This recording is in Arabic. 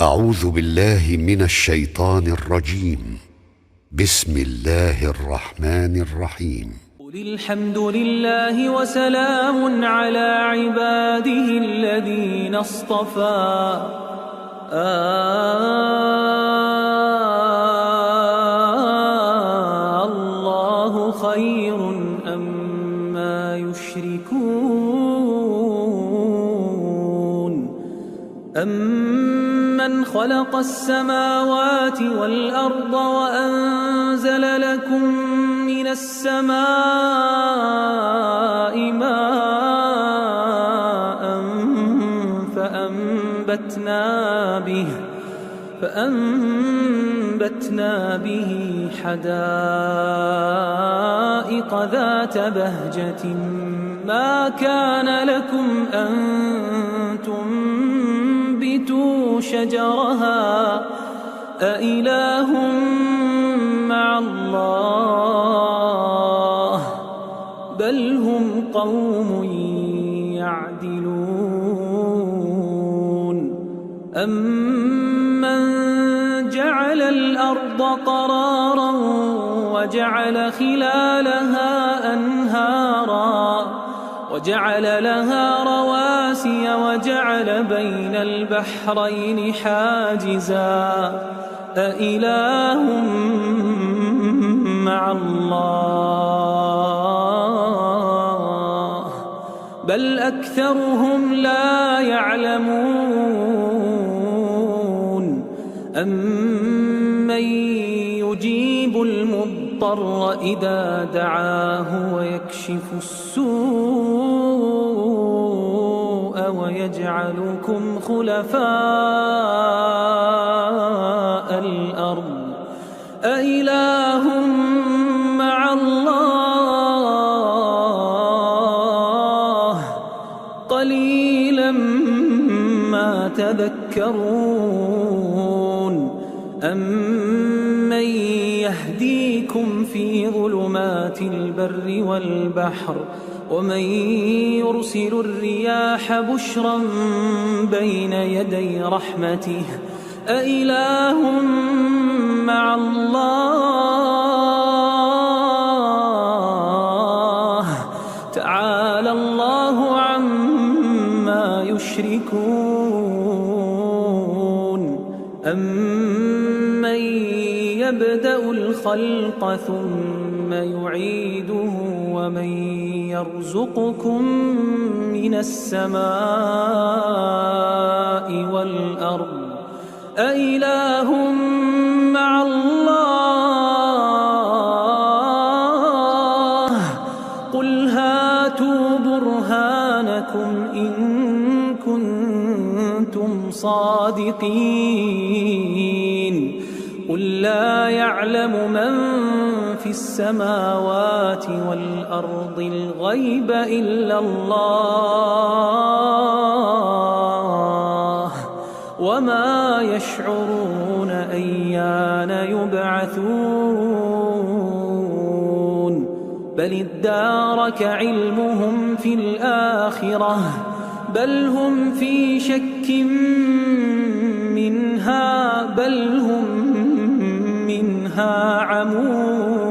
أعوذ بالله من الشيطان الرجيم. بسم الله الرحمن الرحيم. قل الحمد لله وسلام على عباده الذين اصطفى. الله خير أما يشركون. أمن خلق السماوات والأرض وأنزل لكم من السماء ماء فأنبتنا به حدائق ذات بهجة ما كان لكم أن تنبتوا شجرها أإله مع الله بل هم قوم يعدلون. أمن جعل الأرض قرارا وجعل خلالها أنهارا وجعل لها رواسي وجعل بين البحرين حاجزا أإله مع الله بل أكثرهم لا يعلمون. أمن يجيب المضطر إذا دعاه ويكشف السوء ويجعلكم خلفاء الأرض أإله مع الله قليلا ما تذكرون. أمن يهديكم في ظلمات البر والبحر ومن يرسل الرياح بشرا بين يدي رحمته أإله مع الله تعالى الله عما يشركون. أمن يبدأ الخلق ثم يعيده ومن يرزقكم من السماء والأرض أإله مع الله قل هاتوا برهانكم إن كنتم صادقين. قل لا يعلم من في السماوات والأرض الغيب إلا الله وما يشعرون أيان يبعثون بل ادارك علمهم في الآخرة بل هم في شك منها بل هم منها عمون.